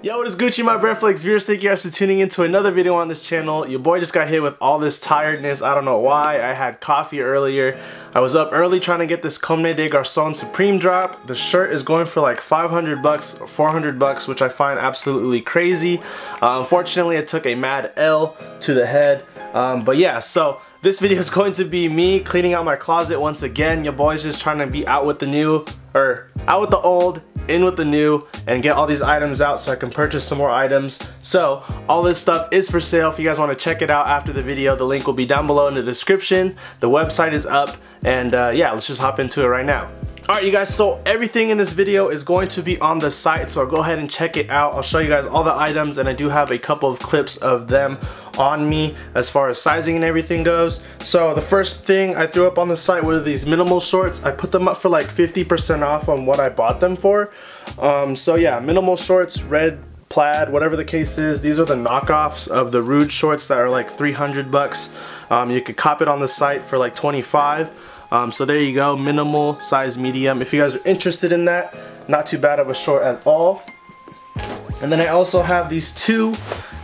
Yo, what is Gucci, my Breadflakes viewers? Thank you guys for tuning in to another video on this channel. Your boy just got hit with all this tiredness. I don't know why. I had coffee earlier. I was up early trying to get this Comme des Garçons Supreme drop. The shirt is going for like 500 bucks or 400 bucks, which I find absolutely crazy. Unfortunately, I took a mad L to the head. But yeah, so this video is going to be me cleaning out my closet once again. Your boy's just trying to be out with the new, or out with the old, in with the new, and get all these items out so I can purchase some more items. So all this stuff is for sale. If you guys want to check it out after the video, the link will be down below in the description. The website is up, and yeah, let's just hop into it right now. Alright you guys, so everything in this video is going to be on the site, so go ahead and check it out. I'll show you guys all the items, and I do have a couple of clips of them on me as far as sizing and everything goes. So the first thing I threw up on the site were these minimal shorts. I put them up for like 50% off on what I bought them for. So yeah, minimal shorts, red plaid, whatever the case is. These are the knockoffs of the Rude shorts that are like 300 bucks. You could cop it on the site for like 25. So there you go, minimal size medium. If you guys are interested in that, not too bad of a short at all. And then I also have these two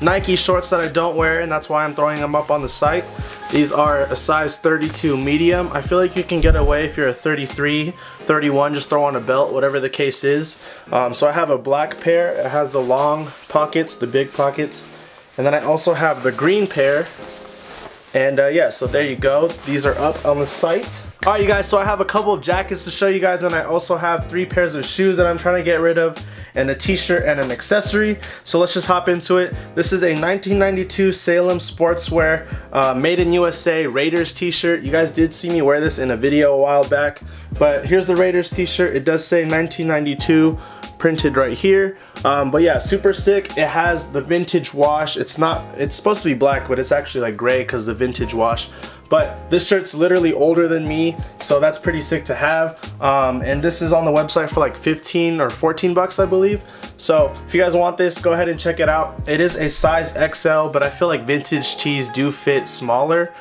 Nike shorts that I don't wear, and that's why I'm throwing them up on the site. These are a size 32 medium. I feel like you can get away if you're a 33, 31, just throw on a belt, whatever the case is. So I have a black pair. It has the long pockets, the big pockets. And then I also have the green pair. And yeah, so there you go. These are up on the site. Alright you guys, so I have a couple of jackets to show you guys, and I also have 3 pairs of shoes that I'm trying to get rid of, and a t-shirt and an accessory. So let's just hop into it. This is a 1992 Salem Sportswear Made in USA Raiders t-shirt. You guys did see me wear this in a video a while back, but here's the Raiders t-shirt. It does say 1992 printed right here. But yeah, super sick. It has the vintage wash. It's supposed to be black, but it's actually like gray because the vintage wash. But this shirt's literally older than me, so that's pretty sick to have. And this is on the website for like 15 or 14 bucks, I believe. So if you guys want this, go ahead and check it out. It is a size XL, but I feel like vintage tees do fit smaller.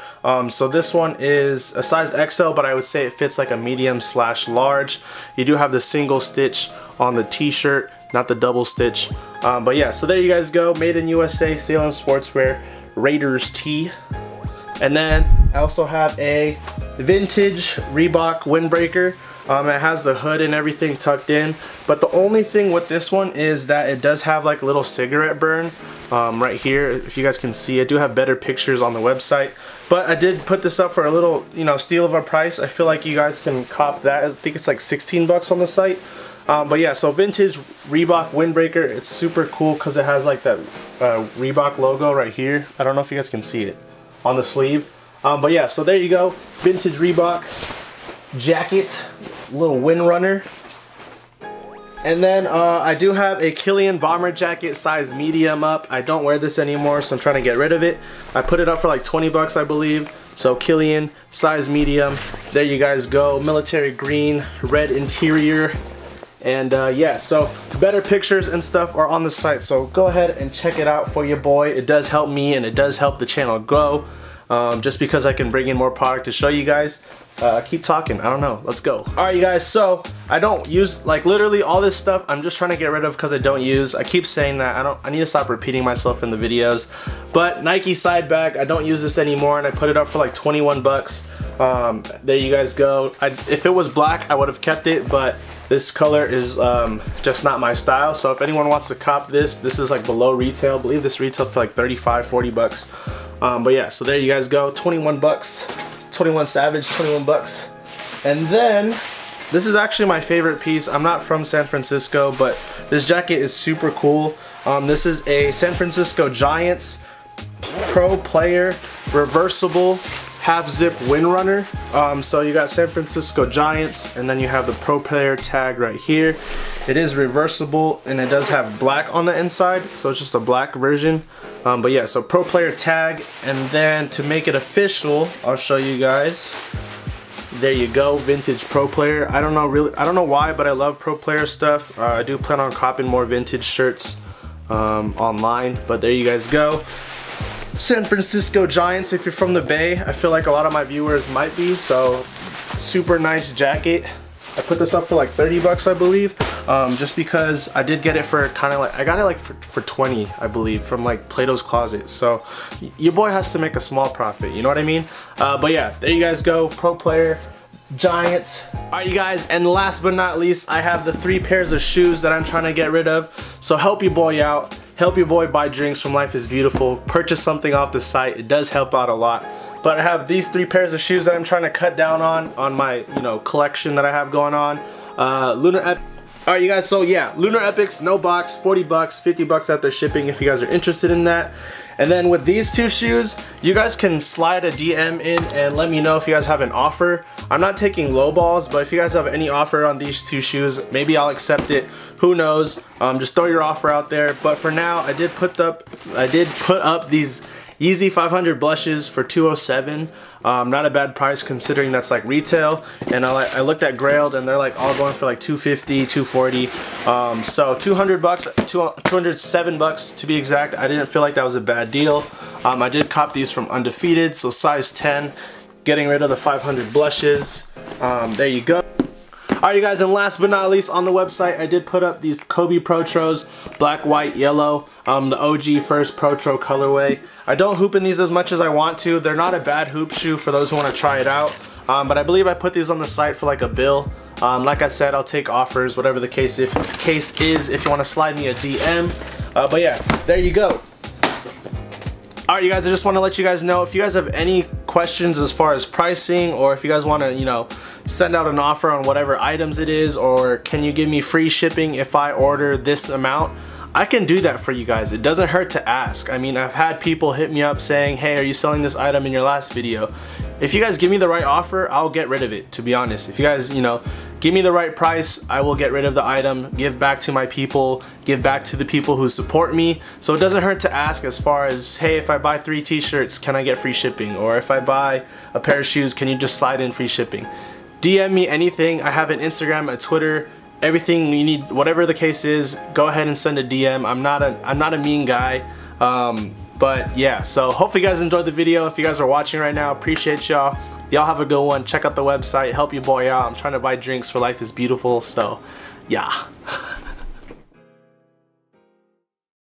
So this one is a size XL, but I would say it fits like a medium/large. You do have the single stitch on the t-shirt, not the double stitch. But yeah, so there you guys go. Made in USA Salem Sportswear Raiders tee. And then I also have a vintage Reebok windbreaker. It has the hood and everything tucked in, but the only thing with this one is that it does have like a little cigarette burn right here. If you guys can see, I do have better pictures on the website, but I did put this up for a little, steal of a price. I feel like you guys can cop that. I think it's like 16 bucks on the site. But yeah, so vintage Reebok windbreaker. It's super cool because it has like that Reebok logo right here. I don't know if you guys can see it on the sleeve. But yeah, so there you go. Vintage Reebok jacket, little windrunner. And then I do have a Killian bomber jacket, size medium up. I don't wear this anymore, so I'm trying to get rid of it. I put it up for like 20 bucks, I believe. So Killian, size medium. There you guys go. Military green, red interior. And yeah, so better pictures and stuff are on the site, so go ahead and check it out for your boy. It does help me, and it does help the channel grow, just because I can bring in more product to show you guys. Keep talking, I don't know, let's go. Alright you guys, so I don't use, like, literally all this stuff I'm just trying to get rid of because I don't use. I keep saying that, I need to stop repeating myself in the videos. But Nike side bag, I don't use this anymore, and I put it up for like 21 bucks. There you guys go. If it was black, I would have kept it, but this color is just not my style. So if anyone wants to cop this, this is like below retail. I believe this retailed for like 35, 40 bucks. But yeah, so there you guys go. 21 bucks. 21 Savage, 21 bucks. And then this is actually my favorite piece. I'm not from San Francisco, but this jacket is super cool. This is a San Francisco Giants Pro Player reversible half zip windrunner. So you got San Francisco Giants, and then you have the Pro Player tag right here. It is reversible, and it does have black on the inside, so it's just a black version. But yeah, so Pro Player tag, and then to make it official, I'll show you guys. There you go, vintage Pro Player. I don't know why, but I love Pro Player stuff. I do plan on copping more vintage shirts online, but there you guys go. San Francisco Giants, if you're from the Bay. I feel like a lot of my viewers might be, so super nice jacket. I put this up for like 30 bucks, I believe. just because I did get it for kind of like, I got it like for 20, I believe, from like Plato's Closet. So your boy has to make a small profit, you know what I mean? But yeah, there you guys go, Pro Player Giants. Alright you guys, and last but not least, I have the 3 pairs of shoes that I'm trying to get rid of. So help your boy out. Help your boy buy drinks from Life is Beautiful. Purchase something off the site. It does help out a lot. But I have these 3 pairs of shoes that I'm trying to cut down on my, you know, collection that I have going on. Alright you guys, so yeah, Lunar Epics, no box, 40 bucks, 50 bucks after shipping if you guys are interested in that. And then with these 2 shoes, you guys can slide a DM in and let me know if you guys have an offer. I'm not taking low balls, but if you guys have any offer on these 2 shoes, maybe I'll accept it. Who knows? Just throw your offer out there. But for now, I did put up these Yeezy 500 blushes for $207. Not a bad price considering that's like retail. And I looked at Grailed and they're like all going for like $250, $240. So 200 bucks, 207 bucks to be exact. I didn't feel like that was a bad deal. I did cop these from Undefeated, so size 10. Getting rid of the 500 blushes. There you go. Alright you guys, and last but not least, on the website I did put up these Kobe Protros, black, white, yellow, the OG first Protro colorway. I don't hoop in these as much as I want to. They're not a bad hoop shoe for those who want to try it out. But I believe I put these on the site for like a bill. Like I said, I'll take offers, whatever the case is, if you want to slide me a DM. But yeah, there you go. Alright you guys, I just want to let you guys know if you guys have any questions as far as pricing, or if you guys want to, you know, send out an offer on whatever items it is, or can you give me free shipping if I order this amount, I can do that for you guys. It doesn't hurt to ask. I mean, I've had people hit me up saying, hey, are you selling this item in your last video? If you guys give me the right offer, I'll get rid of it, to be honest. If you guys, you know, give me the right price, I will get rid of the item, give back to my people, give back to the people who support me. So it doesn't hurt to ask as far as, hey, if I buy 3 t-shirts, can I get free shipping? Or if I buy a pair of shoes, can you just slide in free shipping? DM me anything. I have an Instagram, a Twitter, everything you need, whatever the case is, go ahead and send a DM. I'm not a mean guy. But yeah, so hopefully you guys enjoyed the video. If you guys are watching right now, appreciate y'all. Y'all have a good one. Check out the website. Help your boy out. I'm trying to buy drinks for Life is Beautiful. So yeah.